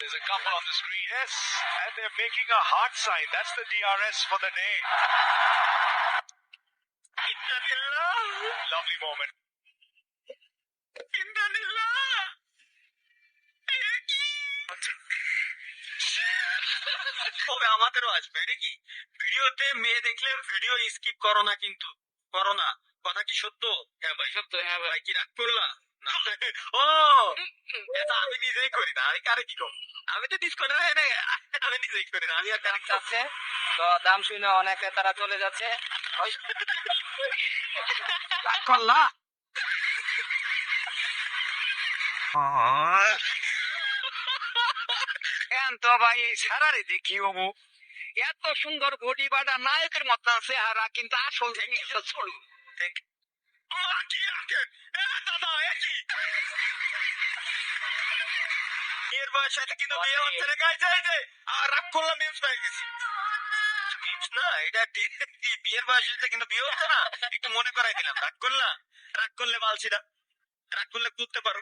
There's a couple on the screen. Yes, and they're making a heart sign. That's the DRS for the day. Lovely moment. তবে আমাদেরও আসবে এটা কি ভিডিওতে মেয়ে দেখলে ভিডিও স্কিপ করো না, কিন্তু করো না। কথা কি সত্য? হ্যাঁ ভাই সত্য। হ্যাঁ ভাই, কি রাগ করলা? ও এটা আমি নিজেই করি না, আমি কারে কি কম, আমি তো ডিস করে আমি নিজেই করি না, আমি আর কারে যাচ্ছে তো দাম শুনে অনেকে তারা চলে যাচ্ছে। রাগ করলা? এখন তো ভাই এই সারারে দেখি অমু এত সুন্দর বডি বাটা নায়কের মতো আছে, আর কিন্তু আসল চলু এর বয়সে কিন্তু বিয়ে হচ্ছে না, গাইছে আর রাগ করলাম, মিউজ হয়ে গেছি না, এটা বিয়ের বয়সে কিন্তু বিয়ে হচ্ছে না, একটু মনে করাই দিলাম। রাগ করলাম, রাগ করলে মালছিরা, রাগ করলে করতে পারো।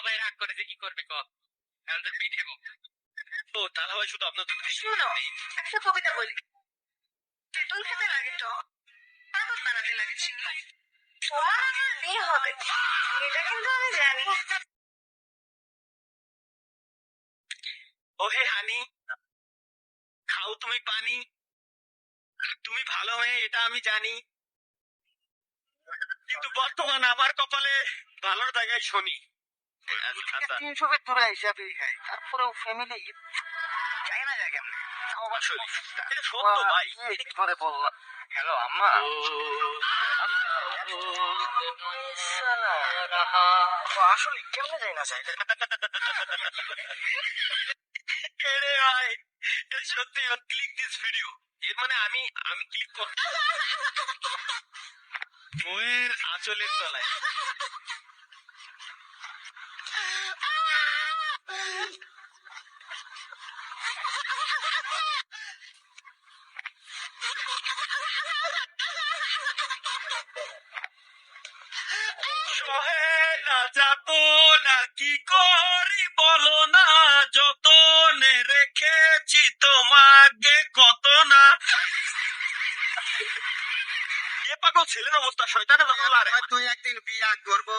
ভাই রাগ করেছে, কি করবে ক? এখন তো পিঠে ও তাহলে ভাই শুধু আপনার শোনো, একটা কবিতা বলি। তেঁতুল খেতে লাগে টক, কাগজ বানাতে লাগে চিনি। তোমার আমার বিয়ে হবে, এটা কিন্তু আমি জানি। ও হে হানি, খাও তুমি পানি, তুমি ভালো হয়ে এটা আমি জানি, কিন্তু বর্তমান আমার কপালে ভালোর জায়গায় শনি। 300 ভেতরে হিসাবে খাই, তারপরেও ফ্যামিলি চাই না যায় কেমন? এটা সত্য ভাই। পরে বললাম হ্যালো আম্মা, আসলে কেমনে যাই না চাই ভাই, সত্যি ক্লিক দিস ভিডিও, এর মানে আমি ক্লিক করব বইয়ের আঁচলের তলায়। যাবো না কি করি বলো না, যতনে রেখেছি তোমাকে কত না। এ পাগল ছেলের অবস্থা শয়তানের পাগল। আরে তুই একদিন বিয়া করবো,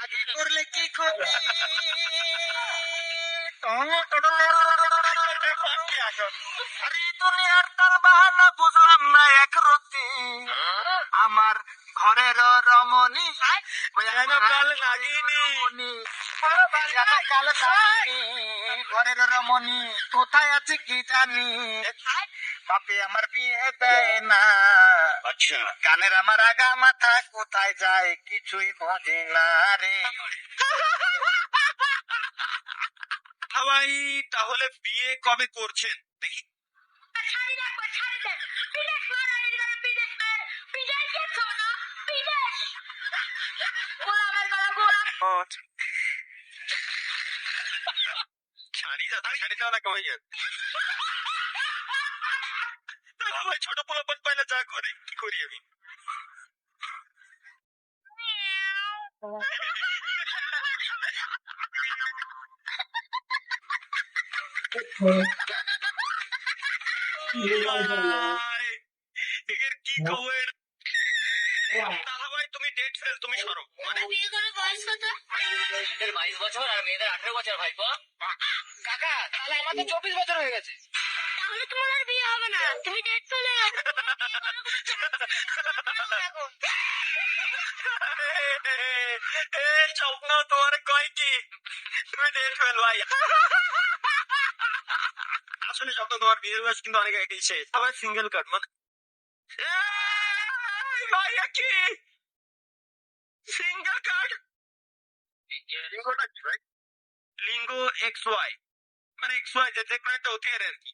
আগে করলে কি করবি? আরে দুনিয়ার তার বাহানা বুঝলাম না এক রতি, আমার ঘরের রমণী ঘরের রমণী কোথায় আছে কি জানি, বাপে আমার বিয়ে দেয় না। আচ্ছা, গানের আমার আগা মাথা কোথায় যায় কিছুই বোঝে না রে। ভাই তাহলে বিয়ে কবে করছেন দেখি? ভাই ছোট পোলাপন পাইলে যা করে, কি করি আমি? এর কি খবর? দাদা ভাই তুমি ডেট ফেল, তুমি সরো। বিয়ে করে বয়স কত? মেয়েদের 22 বছর আর মেয়েদের 18 বছর ভাইপো। কাকা তাহলে আমাদের 24 বছর হয়ে গেছে। তাহলে তোমার আর বিয়ে হবে না, তুমি ডেট চলে স্বপ্ন তোমার কয় কি তুমি ডেট ফেল ভাই। আসলে স্বপ্ন তোমার বিয়ের বয়স কিন্তু অনেক আগে শেষ। আবার সিঙ্গেল কার্ড মানে ভাইয়া কি সিঙ্গেল কার্ড? লিঙ্গটা কি ভাই? লিঙ্গ XY মানে XY যে কোনো একটা অতিহার আর কি।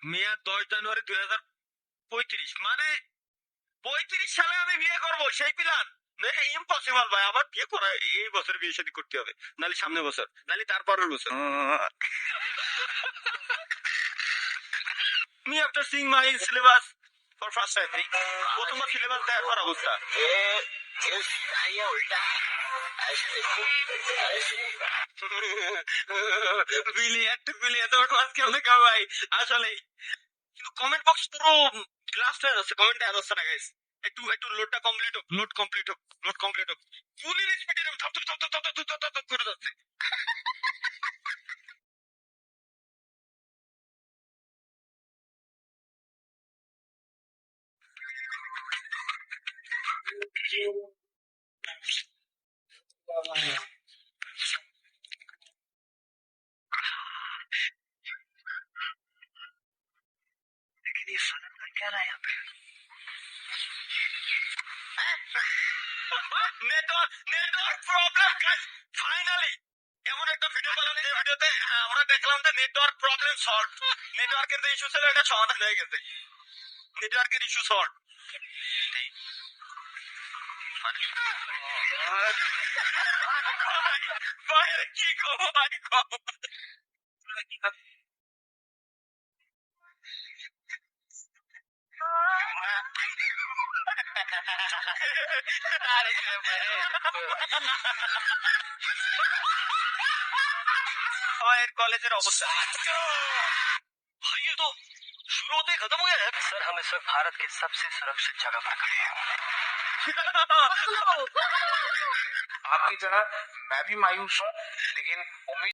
মেয়াদ 10 জানুয়ারি 2035, মানে 35 সালে আমি বিয়ে করবো, সেই প্ল্যান? ইম্পসিবল ভাই, আমার বিয়ে করা এই বছর বিয়ে শাদী করতে হবে, নাহলে সামনের বছর, নাহলে তারপরের বছর। only after seeing my syllabus for first time. প্রথমবার সিলেবাস দেখার অবস্থা। বিলিয়ে তো ক্লাস কেমনে ভাই আসলে কিন্তু কমেন্ট বক্স পুরো ব্লাস্ট হয়ে যাচ্ছে, কমেন্ট দেওয়া যাচ্ছে না গাইস। একটু লোডটা কমপ্লিট হোক, লোড কমপ্লিট হোক। ফুলি স্পিডে ধপ করে যাচ্ছে। लेकिन ये साला कर क्या रहा है यहाँ पे? নেটওয়ার্ক প্রবলেম গাইস, ফাইনালি এমন একটা ভিডিও বানানো, যে ভিডিওতে আমরা দেখলাম যে নেটওয়ার্ক প্রবলেম সলভ, নেটওয়ার্কের যে ইস্যু ছিল এটা সমাধান হয়ে গেছে, নেটওয়ার্কের ইস্যু সলভ। কি করবো ভাই, कॉलेज अवस्था भाई ये तो शुरू होते ही खत्म हो गया है। सर हम इस वक्त भारत के सबसे सुरक्षित जगह पर खड़े हैं। आपकी तरह मैं भी मायूस हूँ, लेकिन उम्मीद